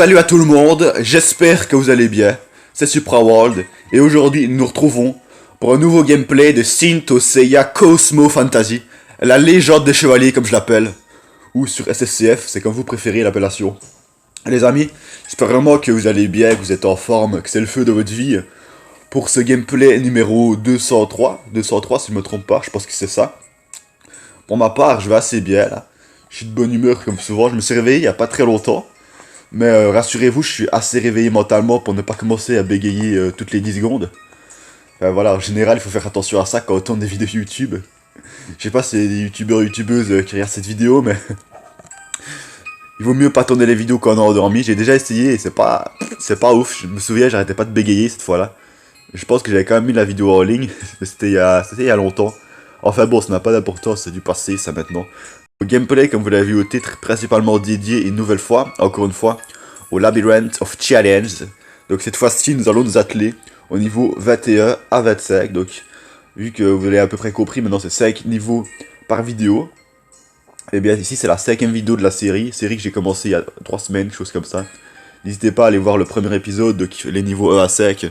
Salut à tout le monde, j'espère que vous allez bien. C'est SupraWorld et aujourd'hui nous nous retrouvons pour un nouveau gameplay de Saint Seiya Cosmo Fantasy, la légende des chevaliers comme je l'appelle, ou sur SSCF, c'est comme vous préférez l'appellation. Les amis, j'espère vraiment que vous allez bien, que vous êtes en forme, que c'est le feu de votre vie pour ce gameplay numéro 203 si je me trompe pas, je pense que c'est ça. Pour ma part, je vais assez bien là, je suis de bonne humeur comme souvent, je me suis réveillé il y a pas très longtemps. Mais rassurez-vous, je suis assez réveillé mentalement pour ne pas commencer à bégayer toutes les 10 secondes. Voilà, en général, il faut faire attention à ça quand on tourne des vidéos YouTube. Je sais pas si c'est des youtubeurs ou youtubeuses qui regardent cette vidéo, mais il vaut mieux pas tourner les vidéos quand on est endormi. J'ai déjà essayé et c'est pas ouf. Je me souviens, j'arrêtais pas de bégayer cette fois-là. Je pense que j'avais quand même mis la vidéo en ligne, mais c'était il y a longtemps. Enfin bon, ça n'a pas d'importance, c'est du passé ça maintenant. Le gameplay, comme vous l'avez vu au titre, principalement dédié une nouvelle fois, encore une fois, au Labyrinth of Challenge. Donc cette fois-ci, nous allons nous atteler au niveau 21 à 25. Donc, vu que vous l'avez à peu près compris, maintenant c'est 5 niveaux par vidéo. Et bien ici, c'est la 5ème vidéo de la série que j'ai commencé il y a 3 semaines, quelque chose comme ça. N'hésitez pas à aller voir le premier épisode, de les niveaux 1 à 5.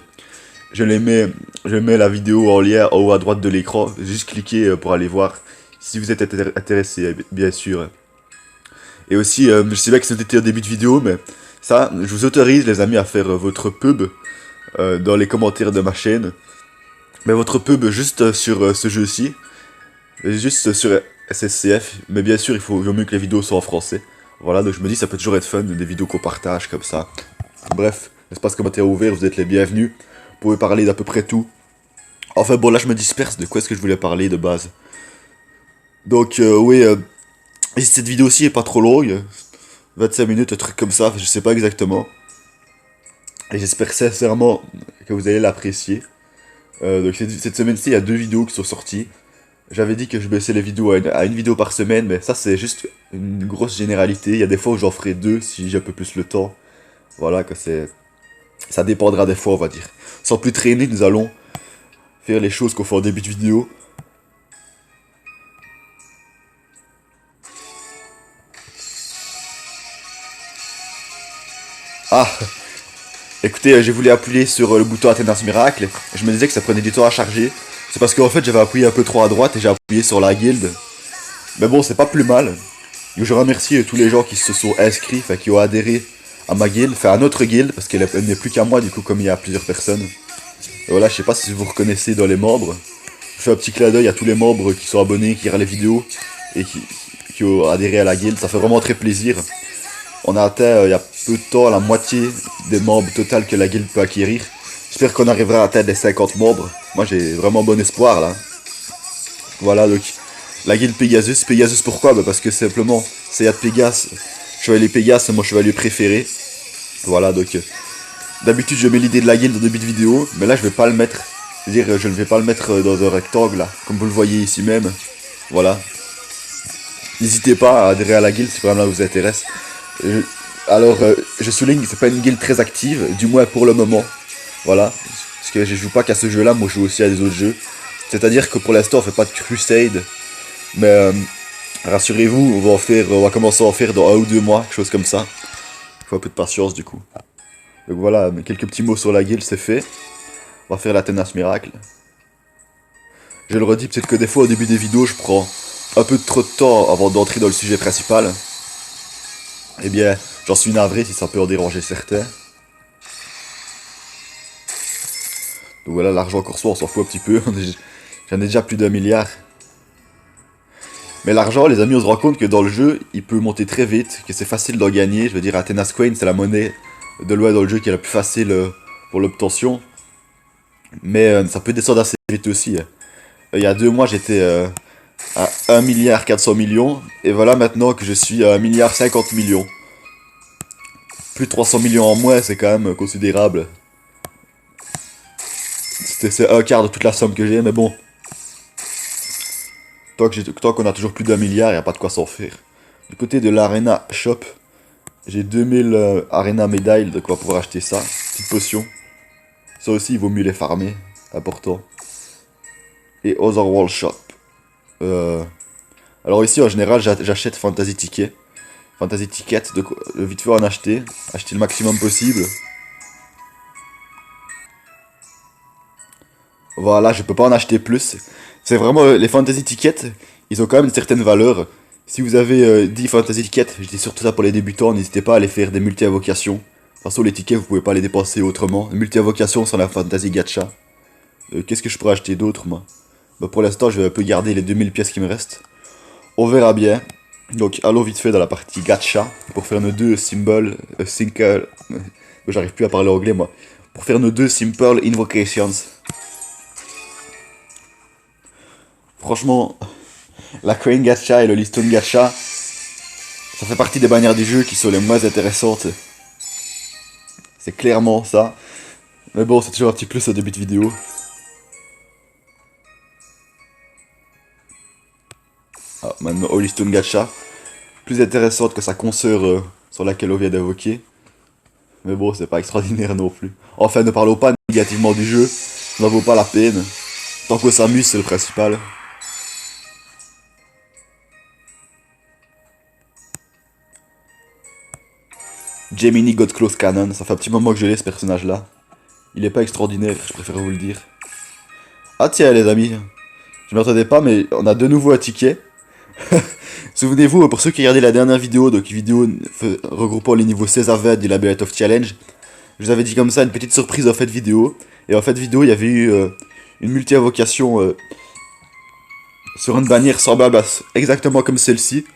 Je mets la vidéo en lien en haut à droite de l'écran. Juste cliquez pour aller voir si vous êtes intéressé, bien sûr. Et aussi, je sais bien que c'était au début de vidéo, mais ça, je vous autorise, les amis, à faire votre pub dans les commentaires de ma chaîne. Mais votre pub juste sur ce jeu-ci, juste sur SSCF. Mais bien sûr, vaut mieux que les vidéos soient en français. Voilà, donc je me dis, ça peut toujours être fun, des vidéos qu'on partage comme ça. Bref, l'espace commentaire ouvert, vous êtes les bienvenus. Vous pouvez parler d'à peu près tout. Enfin bon, là je me disperse, de quoi est-ce que je voulais parler de base. Donc oui, et cette vidéo-ci est pas trop longue, 25 minutes, un truc comme ça, je sais pas exactement. Et j'espère sincèrement que vous allez l'apprécier. Donc cette semaine-ci, il y a 2 vidéos qui sont sorties. J'avais dit que je baissais les vidéos à une vidéo par semaine, mais ça c'est juste une grosse généralité. Il y a des fois où j'en ferai 2 si j'ai un peu plus le temps. Voilà, que c'est... Ça dépendra des fois, on va dire. Sans plus traîner, nous allons faire les choses qu'on fait en début de vidéo. Ah, écoutez, j'ai voulu appuyer sur le bouton Athénas Miracle. Je me disais que ça prenait du temps à charger. C'est parce qu'en fait j'avais appuyé un peu trop à droite et j'ai appuyé sur la guilde. Mais bon, c'est pas plus mal. Je remercie tous les gens qui se sont inscrits, enfin qui ont adhéré à ma guilde, enfin à notre guilde, parce qu'elle n'est plus qu'à moi du coup comme il y a plusieurs personnes. Et voilà, je sais pas si vous reconnaissez dans les membres. Je fais un petit clin d'œil à tous les membres qui sont abonnés, qui regardent les vidéos et qui ont adhéré à la guilde. Ça fait vraiment très plaisir. On a atteint il y a peu de temps la moitié des membres total que la guilde peut acquérir. J'espère qu'on arrivera à atteindre les 50 membres. Moi j'ai vraiment bon espoir là. Voilà donc la guilde Pegasus. Pegasus pourquoi? Bah parce que simplement Seiya de Pégase, chevalier Pégase c'est mon chevalier préféré. Voilà donc d'habitude je mets l'idée de la guilde au début de vidéo, mais là je vais pas le mettre. C'est-à-dire je ne vais pas le mettre dans un rectangle là, comme vous le voyez ici même. Voilà. N'hésitez pas à adhérer à la guilde si vraiment ça vous intéresse. Alors, je souligne que c'est pas une guilde très active, du moins pour le moment. Voilà. Parce que je joue pas qu'à ce jeu-là, moi je joue aussi à des autres jeux. C'est-à-dire que pour l'instant on fait pas de crusade. Mais rassurez-vous, on va commencer à en faire dans 1 ou 2 mois, quelque chose comme ça. Il faut un peu de patience du coup. Donc voilà, quelques petits mots sur la guilde, c'est fait. On va faire la Tenace Miracle. Je le redis, peut-être que des fois au début des vidéos je prends un peu trop de temps avant d'entrer dans le sujet principal. Eh bien, j'en suis navré si ça peut en déranger certains. Donc voilà, l'argent qu'on reçoit, on s'en fout un petit peu. J'en ai déjà plus d'1 milliard. Mais l'argent, les amis, on se rend compte que dans le jeu, il peut monter très vite, que c'est facile d'en gagner. Je veux dire, Athena's Coin, c'est la monnaie de loin dans le jeu qui est la plus facile pour l'obtention. Mais ça peut descendre assez vite aussi. Il y a 2 mois, j'étais à 1 milliard 400 millions. Et voilà maintenant que je suis à 1 milliard 50 millions. Plus de 300 millions en moins, c'est quand même considérable. C'est un quart de toute la somme que j'ai, mais bon. Tant qu'on a toujours plus d'1 milliard, y a pas de quoi s'en faire. Du côté de l'Arena Shop, j'ai 2000 Arena médailles, donc on va pouvoir acheter ça. Petite potion. Ça aussi, il vaut mieux les farmer. Important. Et Otherworld Shop. Alors ici, en général, j'achète Fantasy Ticket. Fantasy Ticket, de vite fait en acheter. Acheter le maximum possible. Voilà, je peux pas en acheter plus. C'est vraiment les Fantasy Tickets, ils ont quand même une certaine valeur. Si vous avez 10 Fantasy Tickets, je dis surtout ça pour les débutants, n'hésitez pas à aller faire des multi-invocations. De toute façon, les tickets, vous pouvez pas les dépenser autrement. Les multi-invocations sont la Fantasy Gacha. Qu'est-ce que je pourrais acheter d'autre, moi? Bah, pour l'instant, je vais un peu garder les 2000 pièces qui me restent. On verra bien. Donc, allons vite fait dans la partie Gacha pour faire nos deux symboles, simple. J'arrive plus à parler anglais, moi. Pour faire nos deux simple invocations. Franchement, la Crane Gacha et le Liston Gacha, ça fait partie des bannières du jeu qui sont les moins intéressantes. C'est clairement ça. Mais bon, c'est toujours un petit plus au début de vidéo. Ah, maintenant, Liston Gacha. Plus intéressante que sa consoeur sur laquelle on vient d'invoquer. Mais bon, c'est pas extraordinaire non plus. Enfin, ne parlons pas négativement du jeu. Ça n'en vaut pas la peine. Tant qu'on s'amuse, c'est le principal. Gemini God Close Cannon, ça fait un petit moment que je l'ai ce personnage là. Il est pas extraordinaire, je préfère vous le dire. Ah tiens les amis, je m'attendais pas mais on a de nouveau un ticket. Souvenez-vous, pour ceux qui regardaient la dernière vidéo, donc vidéo regroupant les niveaux 16 à 20 du Labyrinth of Challenge, je vous avais dit comme ça une petite surprise en fait vidéo. Et en fait vidéo, il y avait eu une multi-invocation sur une bannière semblable exactement comme celle-ci.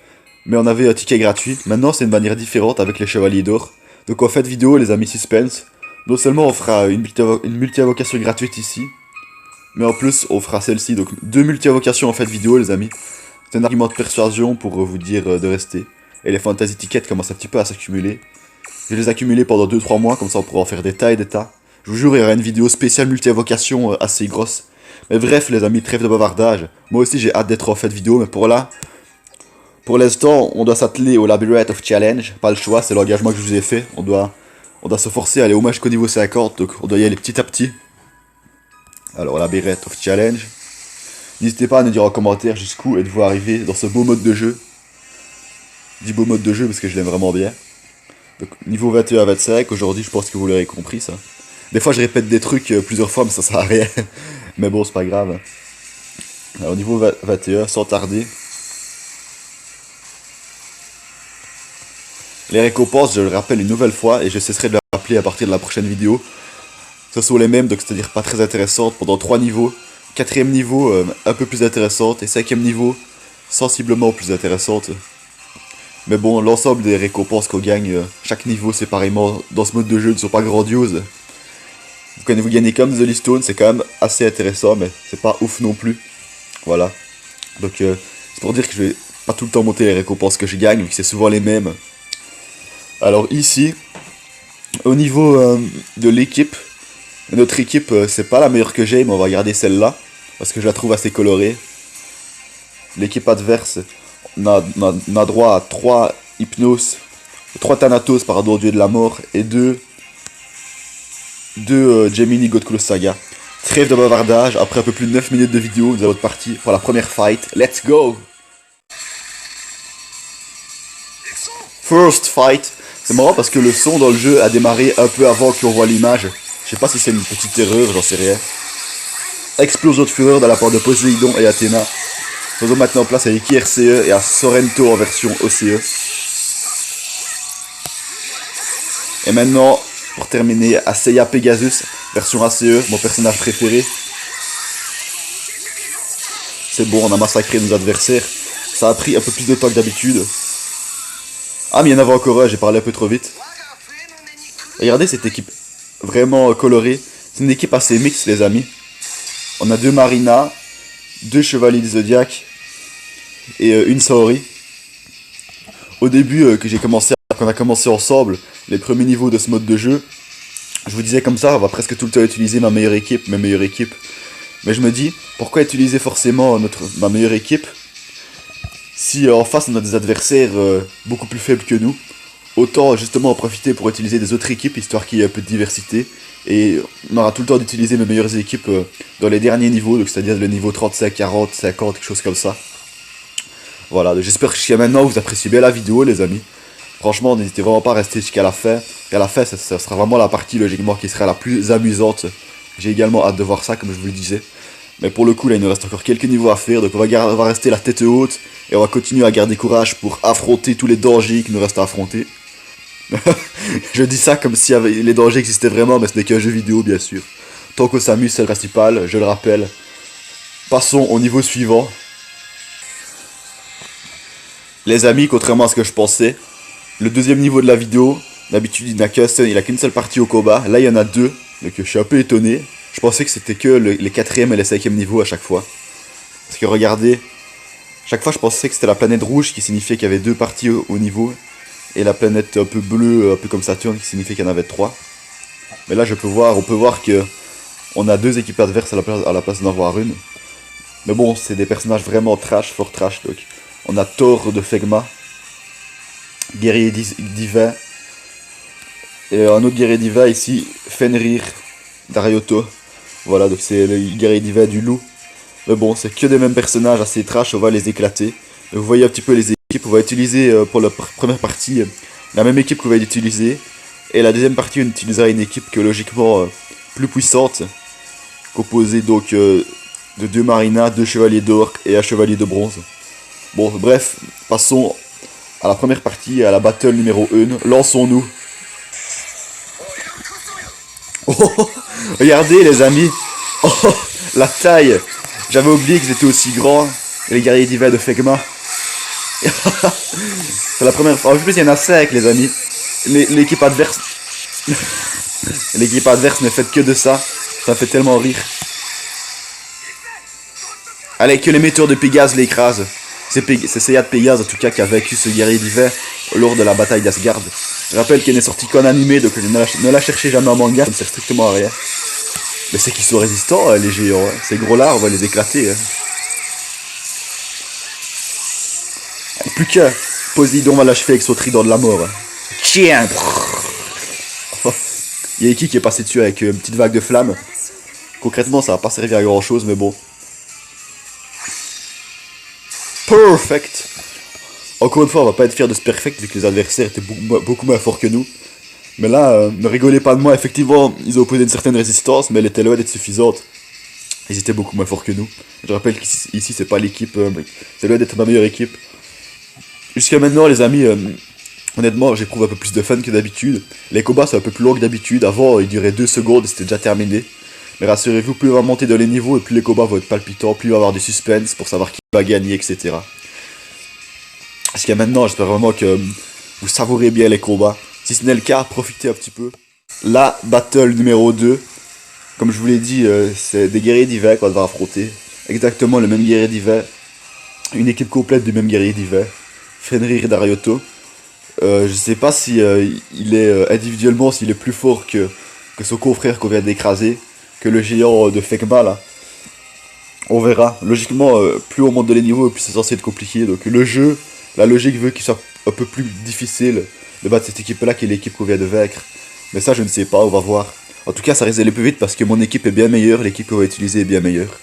Mais on avait un ticket gratuit. Maintenant, c'est une bannière différente avec les chevaliers d'or. Donc en fait vidéo, les amis suspense. Non seulement on fera une multi-invocation gratuite ici, mais en plus on fera celle-ci. Donc 2 multi-invocations en fait vidéo, les amis. C'est un argument de persuasion pour vous dire de rester. Et les fantasy tickets commencent un petit peu à s'accumuler. Je vais les accumuler pendant 2-3 mois, comme ça on pourra en faire des tas et des tas. Je vous jure, il y aura une vidéo spéciale multi-invocation assez grosse. Mais bref, les amis, trêve de bavardage. Moi aussi j'ai hâte d'être en fait vidéo, mais pour l'instant, on doit s'atteler au Labyrinth of Challenge. Pas le choix, c'est l'engagement que je vous ai fait. On doit se forcer à aller au moins jusqu'au niveau 50, donc on doit y aller petit à petit. Alors, Labyrinth of Challenge. N'hésitez pas à nous dire en commentaire jusqu'où êtes-vous arrivé dans ce beau mode de jeu. Je dis beau mode de jeu parce que je l'aime vraiment bien. Donc, niveau 21 à 25, aujourd'hui, je pense que vous l'aurez compris, ça. Des fois, je répète des trucs plusieurs fois, mais ça sert à rien. Mais bon, c'est pas grave. Alors, niveau 21, sans tarder. Les récompenses, je le rappelle une nouvelle fois, et je cesserai de le rappeler à partir de la prochaine vidéo. Ce sont les mêmes, donc c'est-à-dire pas très intéressantes, pendant 3 niveaux. 4ème niveau, un peu plus intéressante, et 5ème niveau, sensiblement plus intéressante. Mais bon, l'ensemble des récompenses qu'on gagne, chaque niveau séparément, dans ce mode de jeu, ne sont pas grandioses. Quand vous gagnez comme The Listone, c'est quand même assez intéressant, mais c'est pas ouf non plus. Voilà. Donc c'est pour dire que je vais pas tout le temps monter les récompenses que je gagne, vu que c'est souvent les mêmes. Alors ici, au niveau de l'équipe, notre équipe c'est pas la meilleure que j'ai, mais on va garder celle-là, parce que je la trouve assez colorée. L'équipe adverse, on a droit à 3 Hypnos, 3 Thanatos, pardon, dieu de la mort, et 2 Gemini God Close Saga. Trêve de bavardage, après un peu plus de 9 minutes de vidéo, nous allons parti pour la première fight. Let's go! First fight. C'est marrant parce que le son dans le jeu a démarré un peu avant qu'on voit l'image. Je sais pas si c'est une petite erreur, j'en sais rien. Explosion de fureur de la part de Poséidon et Athéna. Faisons maintenant place à Iki RCE et à Sorrento en version OCE. Et maintenant, pour terminer, à Seiya Pegasus, version ACE, mon personnage préféré. C'est bon, on a massacré nos adversaires. Ça a pris un peu plus de temps que d'habitude. Ah mais il y en avait encore un, j'ai parlé un peu trop vite. Regardez cette équipe vraiment colorée. C'est une équipe assez mixte les amis. On a 2 Marina, 2 Chevaliers du Zodiac et une Saori. Au début quand on a commencé ensemble les premiers niveaux de ce mode de jeu, je vous disais comme ça, on va presque tout le temps utiliser mes meilleures équipes. Mais je me dis, pourquoi utiliser forcément ma meilleure équipe si en face on a des adversaires beaucoup plus faibles que nous? Autant justement en profiter pour utiliser des autres équipes, histoire qu'il y ait un peu de diversité. Et on aura tout le temps d'utiliser mes meilleures équipes dans les derniers niveaux, donc c'est-à-dire le niveau 35, 40, 50, quelque chose comme ça. Voilà, j'espère que jusqu'à maintenant vous appréciez bien la vidéo les amis. Franchement, n'hésitez vraiment pas à rester jusqu'à la fin. Et à la fin, ça sera vraiment la partie logiquement qui sera la plus amusante. J'ai également hâte de voir ça, comme je vous le disais. Mais pour le coup, là, il nous reste encore quelques niveaux à faire. Donc on va rester la tête haute. Et on va continuer à garder courage pour affronter tous les dangers qu'il nous reste à affronter. Je dis ça comme si les dangers existaient vraiment, mais ce n'est qu'un jeu vidéo, bien sûr. Tant qu'on s'amuse, c'est le principal, je le rappelle. Passons au niveau suivant. Les amis, contrairement à ce que je pensais, le deuxième niveau de la vidéo, d'habitude il n'a qu'une seule partie au combat. Là il y en a deux, donc je suis un peu étonné. Je pensais que c'était que les quatrième et les cinquième niveaux à chaque fois. Parce que regardez, chaque fois je pensais que c'était la planète rouge qui signifiait qu'il y avait deux parties au niveau. Et la planète un peu bleue, un peu comme Saturne, qui signifiait qu'il y en avait trois. Mais là on peut voir que on a deux équipes adverses à la place d'en avoir une. Mais bon, c'est des personnages vraiment trash, fort trash. Donc on a Thor de Fegma, guerrier divin. Et un autre guerrier divin ici, Fenrir d'Arioto. Voilà, donc c'est le guerrier divin du loup. Mais bon, c'est que des mêmes personnages assez trash, on va les éclater. Et vous voyez un petit peu les équipes, on va utiliser pour la première partie la même équipe qu'on va utiliser. Et la deuxième partie, on utilisera une équipe qui est logiquement plus puissante. Composée donc de deux marinas, deux chevaliers d'or et un chevalier de bronze. Bon, bref, passons à la première partie, à la battle numéro 1. Lançons-nous. Oh, regardez les amis. Oh, la taille. J'avais oublié qu'ils étaient aussi grands. Les guerriers divins de Fegma. C'est la première fois. En plus, il y en a 5, les amis. L'équipe adverse. L'équipe adverse ne fait que de ça. Ça me fait tellement rire. Allez, que l'émetteur de Pégase l'écrase. C'est Seiya de Pégase en tout cas qui a vaincu ce guerrier d'hiver lors de la bataille d'Asgard. Je rappelle qu'elle n'est sortie qu'en animé, donc ne la cherchez jamais en manga, ça ne sert strictement à rien. Mais c'est qu'ils sont résistants, les géants. Hein. Ces gros-là, on va les éclater. Hein. Plus qu'un. Poséidon va l'achever avec son trident de la mort. Hein. Tiens. Il y a Iki qui est passé dessus avec une petite vague de flammes. Concrètement, ça va pas servir à grand chose, mais bon. Perfect. Encore une fois, on va pas être fiers de ce perfect vu que les adversaires étaient beaucoup moins forts que nous. Mais là, ne rigolez pas de moi, effectivement, ils ont opposé une certaine résistance, mais elle était loin d'être suffisante. Ils étaient beaucoup moins forts que nous. Je rappelle qu'ici, c'est pas l'équipe, c'est loin d'être ma meilleure équipe. Jusqu'à maintenant, les amis, honnêtement, j'éprouve un peu plus de fun que d'habitude. Les combats sont un peu plus longs que d'habitude. Avant, ils duraient 2 secondes et c'était déjà terminé. Mais rassurez-vous, plus on va monter dans les niveaux et plus les combats vont être palpitants, plus il va y avoir du suspense pour savoir qui va gagner, etc. Jusqu'à maintenant, j'espère vraiment que vous savourez bien les combats. Si ce n'est le cas, profitez un petit peu. La battle numéro 2. Comme je vous l'ai dit, c'est des guerriers d'hiver qu'on va affronter. Exactement le même guerrier d'hiver. Une équipe complète du même guerrier d'hiver. Fenrir d'Arioto. Je sais pas si il est individuellement, s'il est plus fort que son confrère qu'on vient d'écraser. Que le géant de Fegma là. On verra. Logiquement, plus on monte dans les niveaux, plus c'est censé être compliqué. Donc le jeu, la logique veut qu'il soit un peu plus difficile de battre cette équipe là qui est l'équipe qu'on vient de vaincre. Mais ça je ne sais pas, on va voir. En tout cas ça risque d'aller plus vite parce que mon équipe est bien meilleure, l'équipe qu'on va utiliser est bien meilleure.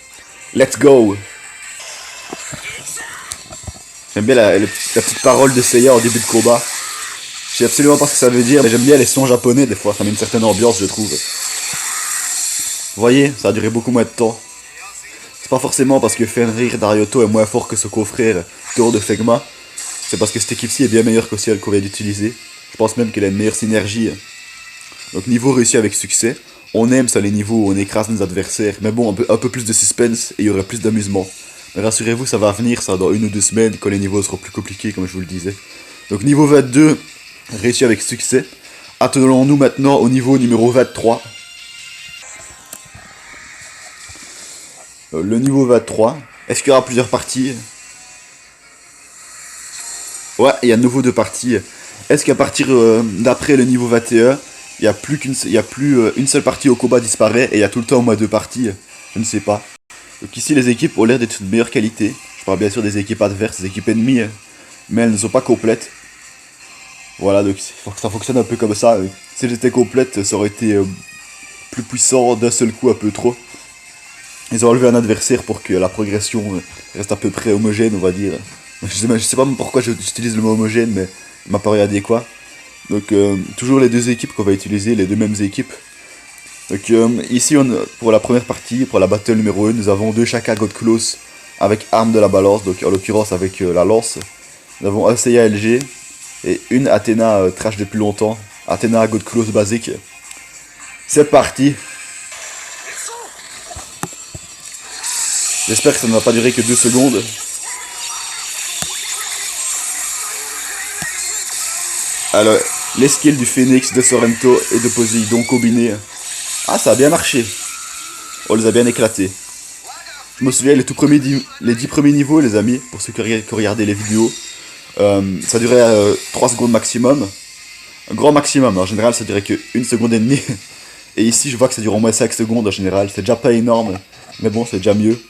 Let's go. J'aime bien la petite parole de Seiya au début de combat. Je sais absolument pas ce que ça veut dire, mais j'aime bien les sons japonais des fois, ça met une certaine ambiance je trouve. Vous voyez, ça a duré beaucoup moins de temps. C'est pas forcément parce que Fenrir d'Arioto est moins fort que ce confrère Thor de Fegma. C'est parce que cette équipe-ci est bien meilleure que celle qu'on vient d'utiliser. Je pense même qu'elle a une meilleure synergie. Donc niveau réussi avec succès. On aime ça les niveaux où on écrase nos adversaires. Mais bon, un peu plus de suspense et il y aurait plus d'amusement. Mais rassurez-vous, ça va venir ça dans 1 ou 2 semaines quand les niveaux seront plus compliqués comme je vous le disais. Donc niveau 22, réussi avec succès. Attelons-nous maintenant au niveau numéro 23. Le niveau 23. Est-ce qu'il y aura plusieurs parties? Ouais, il y a de nouveau 2 parties. Est-ce qu'à partir d'après le niveau 21, il n'y a plus une seule partie au combat disparaît et il y a tout le temps au moins 2 parties? Je ne sais pas. Donc ici les équipes ont l'air d'être de meilleure qualité. Je parle bien sûr des équipes adverses, des équipes ennemies, mais elles ne sont pas complètes. Voilà, donc ça fonctionne un peu comme ça. Si elles étaient complètes, ça aurait été plus puissant d'un seul coup un peu trop. Ils ont enlevé un adversaire pour que la progression reste à peu près homogène, on va dire. Je sais pas pourquoi j'utilise le mot homogène, mais m'apparaît adéquat. Donc toujours les deux équipes qu'on va utiliser, les deux mêmes équipes. Donc ici pour la première partie, pour la battle numéro 1, nous avons deux Shaka God Close avec arme de la balance, donc en l'occurrence avec la lance. Nous avons un Seiya LG et une Athéna trash depuis longtemps, Athéna God Close basique. C'est parti. J'espère que ça ne va pas durer que 2 secondes. Alors, les skills du Phoenix, de Sorrento et de Poséidon combinés. Ah, ça a bien marché. On les a bien éclatés. Je me souviens, les 10 premiers niveaux, les amis, pour ceux qui regardaient les vidéos, ça durait 3 secondes maximum. Un grand maximum, en général ça durait que 1 seconde et demie. Et ici je vois que ça dure au moins 5 secondes en général, c'est déjà pas énorme, mais bon c'est déjà mieux.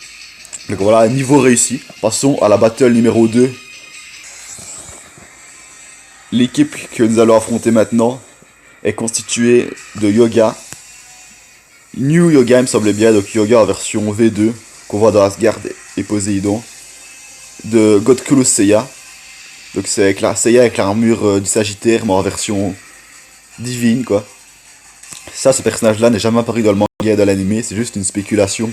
Donc voilà, niveau réussi. Passons à la battle numéro 2. L'équipe que nous allons affronter maintenant est constituée de Yoga. New Yoga il me semble bien, donc Yoga en version V2, qu'on voit dans Asgard et Poséidon. De God Close Seiya. Donc c'est avec Seiya avec l'armure du Sagittaire, mais en version divine quoi. Ça, ce personnage-là n'est jamais apparu dans le manga et dans l'anime, c'est juste une spéculation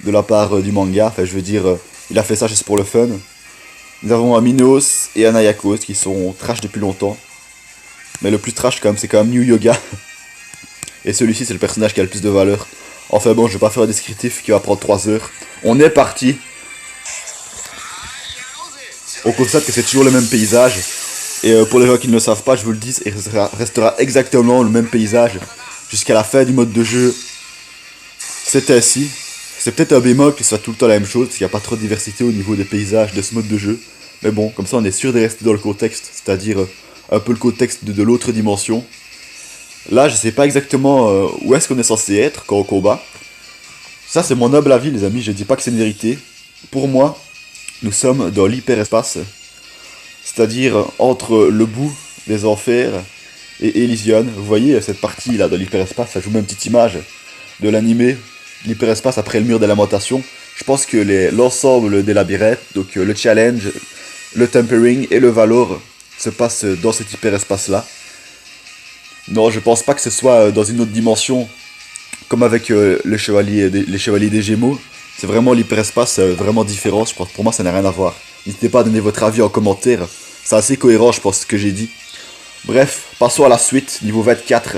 de la part du manga. Enfin, je veux dire, il a fait ça juste pour le fun. Nous avons un Minos et un Ayakos qui sont trash depuis longtemps. Mais le plus trash, quand même, c'est quand même New Yoga. Et celui-ci, c'est le personnage qui a le plus de valeur. Enfin bon, je vais pas faire un descriptif qui va prendre 3 heures. On est parti. On constate que c'est toujours le même paysage. Et pour les gens qui ne le savent pas, je vous le dis, il restera exactement le même paysage jusqu'à la fin du mode de jeu. C'est ainsi. C'est peut-être un bémol que ce soit tout le temps la même chose, parce qu'il n'y a pas trop de diversité au niveau des paysages de ce mode de jeu. Mais bon, comme ça on est sûr de rester dans le contexte, c'est-à-dire un peu le contexte de l'autre dimension. Là, je sais pas exactement où est-ce qu'on est censé être quand on combat. Ça, c'est mon humble avis, les amis, je dis pas que c'est une vérité. Pour moi, nous sommes dans l'hyperespace, c'est-à-dire entre le bout des enfers et Elysion. Vous voyez cette partie là dans l'hyperespace, ça joue même une petite image de l'animé, l'hyperespace après le mur de lamentation. Je pense que l'ensemble des labyrinthes, donc le challenge, le tempering et le valor se passent dans cet hyperespace là. Non, je pense pas que ce soit dans une autre dimension comme avec les chevaliers des Gémeaux. C'est vraiment l'hyperespace vraiment différent, je pense. Pour moi ça n'a rien à voir. N'hésitez pas à donner votre avis en commentaire. C'est assez cohérent je pense ce que j'ai dit. Bref, passons à la suite, niveau 24.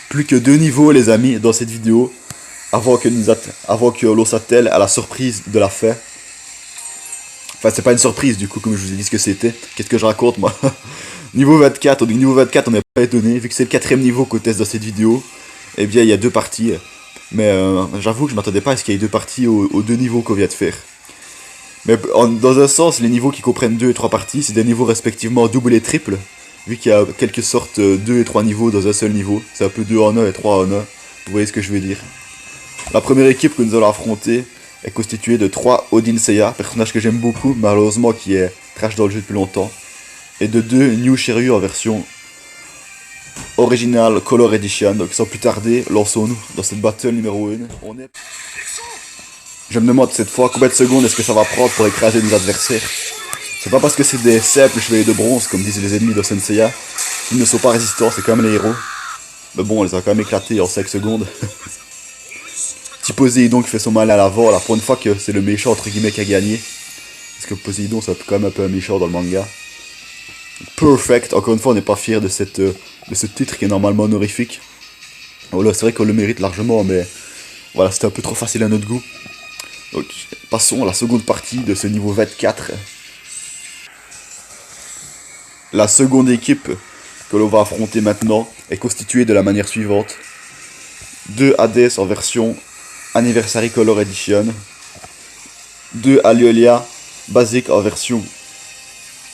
Plus que 2 niveaux les amis dans cette vidéo. Avant que l'on s'attelle à la surprise de la fin. Enfin c'est pas une surprise du coup comme je vous ai dit ce que c'était. Qu'est-ce que je raconte moi. Niveau 24, donc niveau 24 on n'est pas étonné. Vu que c'est le 4ème niveau qu'on teste dans cette vidéo. Eh bien il y a 2 parties. Mais j'avoue que je m'attendais pas à ce qu'il y ait 2 parties aux 2 niveaux qu'on vient de faire. Mais dans un sens, les niveaux qui comprennent 2 et 3 parties, c'est des niveaux respectivement double et triple. Vu qu'il y a quelque sorte 2 et 3 niveaux dans un seul niveau. C'est un peu 2 en 1 et 3 en 1. Vous voyez ce que je veux dire. La première équipe que nous allons affronter est constituée de 3 Odin Seiya, personnage que j'aime beaucoup, malheureusement qui est trash dans le jeu depuis longtemps. Et de 2 New Shiryu en version Original Color Edition. Donc sans plus tarder, lançons-nous dans cette battle numéro 1. Je me demande cette fois combien de secondes est-ce que ça va prendre pour écraser nos adversaires. C'est pas parce que c'est des simples chevaliers de bronze, comme disent les ennemis de Senseiya, qu'ils ne sont pas résistants, c'est quand même les héros. Mais bon, on les a quand même éclatés en 5 secondes. Petit Poséidon qui fait son mal à l'avant, là pour une fois que c'est le méchant entre guillemets qui a gagné. Parce que Poséidon c'est quand même un peu un méchant dans le manga. Perfect, encore une fois on n'est pas fier de ce titre qui est normalement honorifique. Voilà, c'est vrai qu'on le mérite largement, mais voilà, c'était un peu trop facile à notre goût. Donc, passons à la seconde partie de ce niveau 24. La seconde équipe que l'on va affronter maintenant est constituée de la manière suivante. 2 Hades en version Anniversary Color Edition. 2 Aliolia basique en version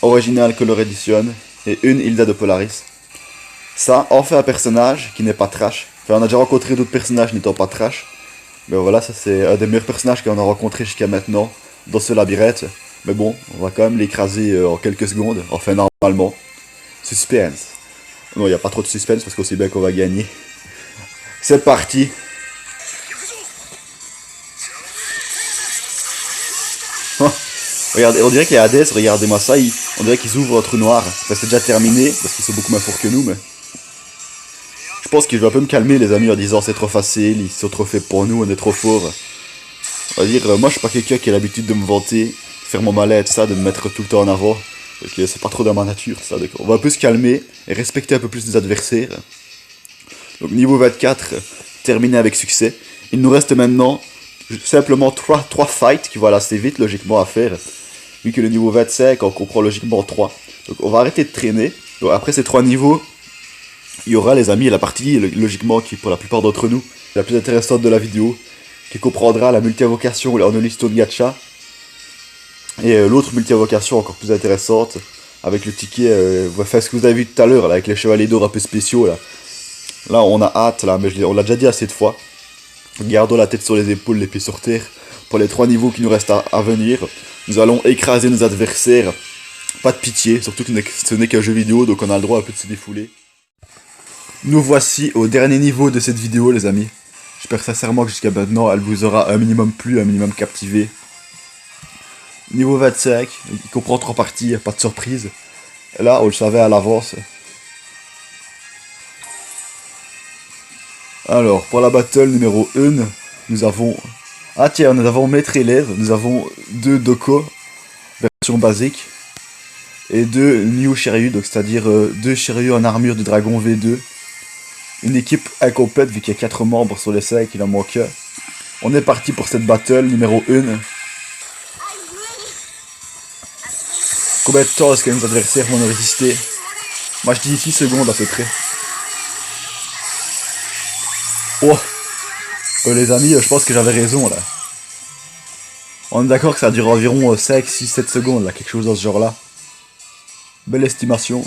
Original Color Edition. Et une Hilda de Polaris. Ça en fait un personnage qui n'est pas trash. Enfin, on a déjà rencontré d'autres personnages n'étant pas trash. Mais voilà, ça c'est un des meilleurs personnages qu'on a rencontré jusqu'à maintenant dans ce labyrinthe. Mais bon, on va quand même l'écraser en quelques secondes, enfin normalement. Suspense. Non, il n'y a pas trop de suspense parce qu'on sait bien qu'on va gagner. C'est parti. Regardez, on dirait que les Hades, regardez-moi ça, on dirait qu'ils ouvrent un trou noir. Enfin, c'est déjà terminé, parce qu'ils sont beaucoup moins forts que nous, mais... Je pense que je vais un peu me calmer, les amis, en disant c'est trop facile, ils sont trop faits pour nous, on est trop forts. On va dire, moi je suis pas quelqu'un qui a l'habitude de me vanter, de faire mon malin et tout ça, de me mettre tout le temps en avant. Parce que c'est pas trop dans ma nature, ça. Donc on va un peu se calmer et respecter un peu plus nos adversaires. Donc niveau 24, terminé avec succès. Il nous reste maintenant simplement 3 fights qui vont aller assez vite, logiquement, à faire. Vu que le niveau 25, on comprend logiquement 3. Donc on va arrêter de traîner. Donc, après ces 3 niveaux, il y aura, les amis, la partie, logiquement, qui pour la plupart d'entre nous, est la plus intéressante de la vidéo, qui comprendra la multi-invocation ou la Honolulu Stone Gacha. Et l'autre multi-invocation encore plus intéressante, avec le ticket, enfin ce que vous avez vu tout à l'heure, avec les chevaliers d'or un peu spéciaux, là. Là, on a hâte, là, mais on l'a déjà dit assez de fois. Gardons la tête sur les épaules, les pieds sur terre. Pour les 3 niveaux qui nous restent à venir, nous allons écraser nos adversaires. Pas de pitié, surtout que ce n'est qu'un jeu vidéo, donc on a le droit un peu de se défouler. Nous voici au dernier niveau de cette vidéo, les amis. J'espère sincèrement que jusqu'à maintenant, elle vous aura un minimum plu, un minimum captivé. Niveau 25, il comprend 3 parties, pas de surprise. Là, on le savait à l'avance. Alors, pour la battle numéro 1, nous avons... Ah tiens, nous avons maître élève, nous avons 2 Doko, version basique, et 2 New Shiryu, donc c'est-à-dire 2 Shiryu en armure de dragon V2. Une équipe incomplète vu qu'il y a 4 membres sur les 5, il en manque un. On est parti pour cette battle numéro 1. Combien de temps est-ce que nos adversaires vont nous résister? Moi je dis 6 secondes à peu près. Oh, les amis, je pense que j'avais raison là. On est d'accord que ça dure environ 5, 6, 7 secondes là, quelque chose dans ce genre là. Belle estimation.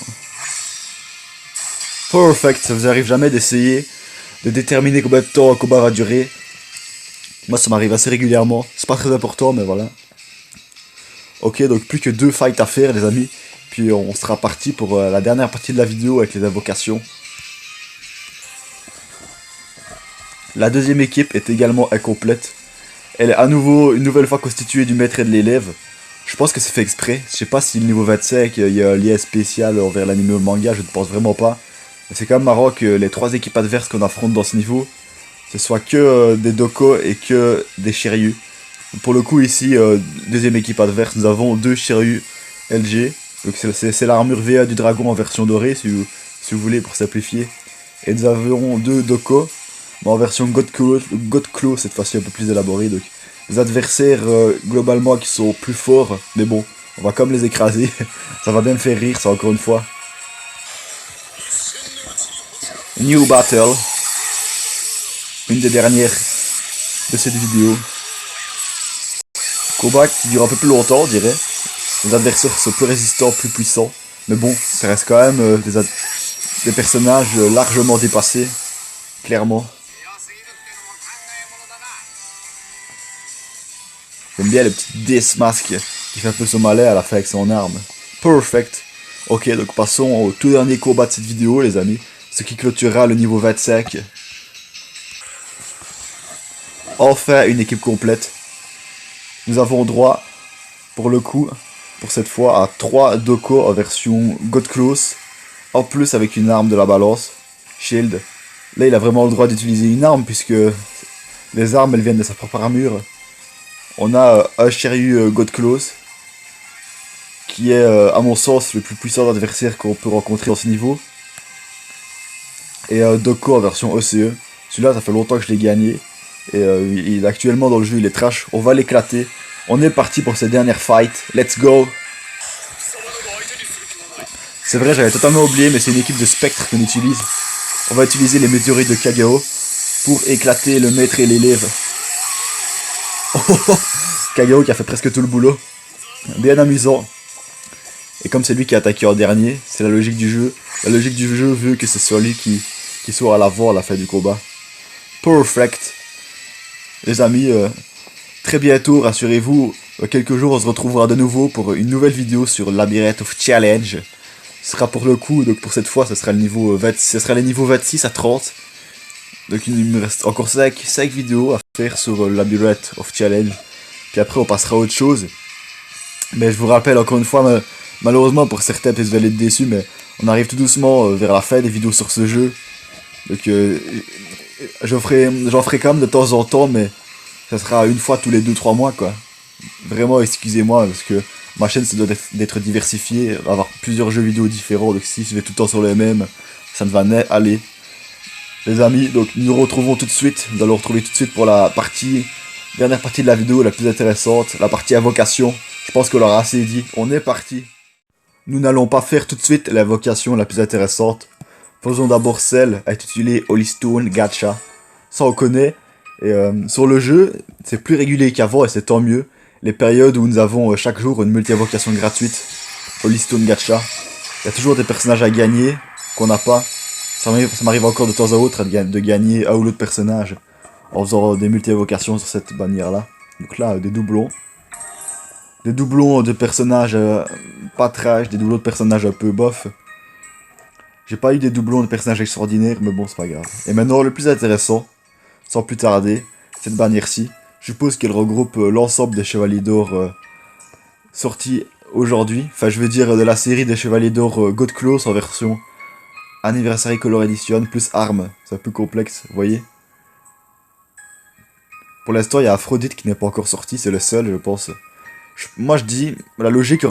Perfect, ça vous arrive jamais d'essayer de déterminer combien de temps un combat va durer? Moi ça m'arrive assez régulièrement, c'est pas très important mais voilà. Ok, donc plus que 2 fights à faire les amis, puis on sera parti pour la dernière partie de la vidéo avec les invocations. La deuxième équipe est également incomplète. Elle est à nouveau, une nouvelle fois constituée du maître et de l'élève. Je pense que c'est fait exprès. Je sais pas si le niveau 25, il y a un lien spécial envers l'anime ou le manga, je ne pense vraiment pas. Mais c'est quand même marrant que les 3 équipes adverses qu'on affronte dans ce niveau, ce soit que des Doko et que des Shiryu. Pour le coup ici, deuxième équipe adverse, nous avons 2 Shiryu LG. Donc c'est l'armure VA du dragon en version dorée, si vous voulez, pour simplifier. Et nous avons 2 Doko. Mais en version God Claw, cette fois-ci un peu plus élaborée, donc les adversaires globalement qui sont plus forts, mais bon, on va comme les écraser, ça va bien me faire rire ça encore une fois. New Battle, une des dernières de cette vidéo. Combat qui dure un peu plus longtemps on dirait, les adversaires sont plus résistants, plus puissants, mais bon, ça reste quand même des personnages largement dépassés, clairement. J'aime bien le petit Death Mask qui fait un peu son malais à la fin avec son arme. Perfect. Ok, donc passons au tout dernier combat de cette vidéo, les amis. Ce qui clôturera le niveau 25. Enfin, une équipe complète. Nous avons droit, pour le coup, pour cette fois, à 3 Doko en version God Close. En plus, avec une arme de la balance. Shield. Là, il a vraiment le droit d'utiliser une arme, puisque les armes, elles viennent de sa propre armure. On a un Shiryu God Close, qui est à mon sens le plus puissant adversaire qu'on peut rencontrer dans ce niveau. Et Doko en version OCE. Celui-là ça fait longtemps que je l'ai gagné. Et il est actuellement dans le jeu, il est trash. On va l'éclater. On est parti pour cette dernière fight. Let's go. C'est vrai, j'avais totalement oublié, mais c'est une équipe de spectres qu'on utilise. On va utiliser les météorites de Kagao pour éclater le maître et l'élève. Kagao qui a fait presque tout le boulot. Bien amusant. Et comme c'est lui qui a attaqué en dernier, c'est la logique du jeu. La logique du jeu veut que ce soit lui qui soit à l'avant à la fin du combat. Perfect. Les amis, très bientôt, rassurez-vous, quelques jours on se retrouvera de nouveau pour une nouvelle vidéo sur Labyrinth of Challenge. Ce sera pour le coup, donc pour cette fois, ce sera le niveau 20, ce sera les niveaux 26 à 30. Donc il me reste encore 5 vidéos à faire sur Labyrinth of Challenge. Puis après on passera à autre chose. Mais je vous rappelle encore une fois, malheureusement pour certains, peut-être vous allez être déçus, mais on arrive tout doucement vers la fin des vidéos sur ce jeu. Donc j'en ferai quand même de temps en temps, mais ça sera une fois tous les 2-3 mois quoi. Vraiment excusez-moi parce que ma chaîne ça doit d'être diversifiée, avoir plusieurs jeux vidéo différents, donc si je vais tout le temps sur les mêmes, ça ne va pas aller. Les amis, donc nous nous retrouvons tout de suite, nous allons retrouver tout de suite pour la dernière partie de la vidéo la plus intéressante, la partie invocation. Je pense qu'on l'aura assez dit, on est parti. Nous n'allons pas faire tout de suite l'invocation la plus intéressante. Faisons d'abord celle à intitulée Holy Stone Gacha. Ça on connaît. Et sur le jeu, c'est plus régulier qu'avant et c'est tant mieux. Les périodes où nous avons chaque jour une multi-invocation gratuite. Holy Stone Gacha. Il y a toujours des personnages à gagner qu'on n'a pas. Ça m'arrive encore de temps à autre de gagner un ou l'autre personnage en faisant des multi-invocations sur cette bannière-là. Donc là, des doublons. Des doublons de personnages pas trash, des doublons de personnages un peu bof. J'ai pas eu des doublons de personnages extraordinaires, mais bon, c'est pas grave. Et maintenant, le plus intéressant, sans plus tarder, cette bannière-ci. Je suppose qu'elle regroupe l'ensemble des Chevaliers d'Or sortis aujourd'hui. Enfin, je veux dire de la série des Chevaliers d'Or God Close en version Anniversary Color Edition plus armes. C'est un peu complexe, vous voyez. Pour l'instant, il y a Aphrodite qui n'est pas encore sorti, c'est le seul, je pense. Moi, je dis, la logique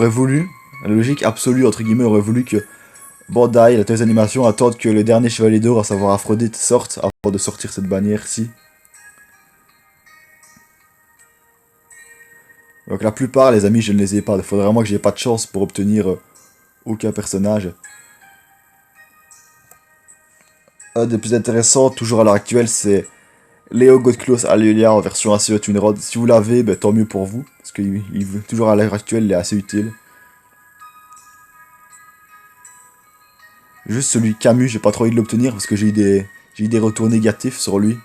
absolue, entre guillemets, aurait voulu que Bandai, la télévision animation, attendent que le dernier Chevalier d'Or, à savoir Aphrodite, sorte avant de sortir cette bannière-ci. Donc la plupart, les amis, je ne les ai pas. Il faudrait vraiment que j'ai pas de chance pour obtenir aucun personnage. Un des plus intéressants, toujours à l'heure actuelle, c'est Leo Godclose Alleluia en version ACE Twinrod. Si vous l'avez, ben, tant mieux pour vous. Parce que toujours à l'heure actuelle, il est assez utile. Juste celui Camus, j'ai pas trop envie de l'obtenir parce que j'ai eu des retours négatifs sur lui.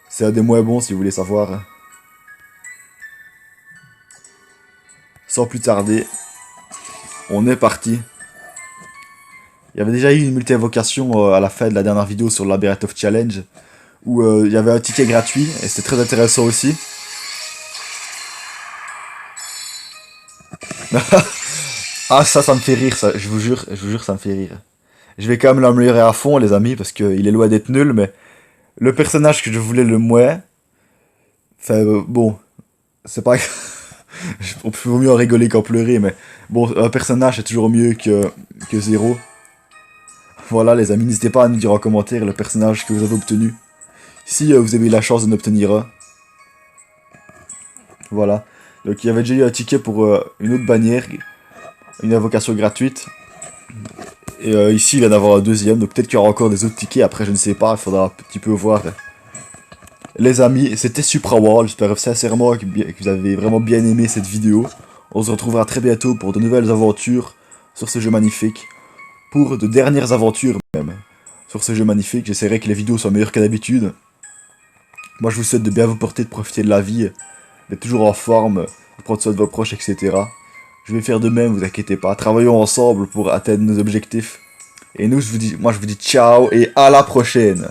C'est un des moins bons si vous voulez savoir. Sans plus tarder, on est parti. Il y avait déjà eu une multi-invocation à la fin de la dernière vidéo sur le Labyrinth of Challenge, où il y avait un ticket gratuit, et c'était très intéressant aussi. Ah ça me fait rire, ça, je vous jure, ça me fait rire. Je vais quand même l'améliorer à fond les amis, parce qu'il est loin d'être nul, mais le personnage que je voulais le moins... Enfin bon, c'est pas... On peut mieux en rigoler qu'en pleurer, mais bon, un personnage c'est toujours mieux que zéro. Voilà les amis, n'hésitez pas à nous dire en commentaire le personnage que vous avez obtenu. Si vous avez eu la chance d'en obtenir un. Voilà. Donc il y avait déjà eu un ticket pour une autre bannière, une invocation gratuite. Et ici il vient d'avoir un deuxième, donc peut-être qu'il y aura encore des autres tickets, après je ne sais pas, il faudra un petit peu voir. Les amis, c'était Supra World, j'espère sincèrement que vous avez vraiment bien aimé cette vidéo. On se retrouvera très bientôt pour de nouvelles aventures sur ce jeu magnifique. Pour de dernières aventures même sur ce jeu magnifique. J'essaierai que les vidéos soient meilleures que d'habitude. Moi je vous souhaite de bien vous porter, de profiter de la vie, d'être toujours en forme, de prendre soin de vos proches, etc. Je vais faire de même, vous inquiétez pas. Travaillons ensemble pour atteindre nos objectifs. Et nous, moi je vous dis ciao et à la prochaine.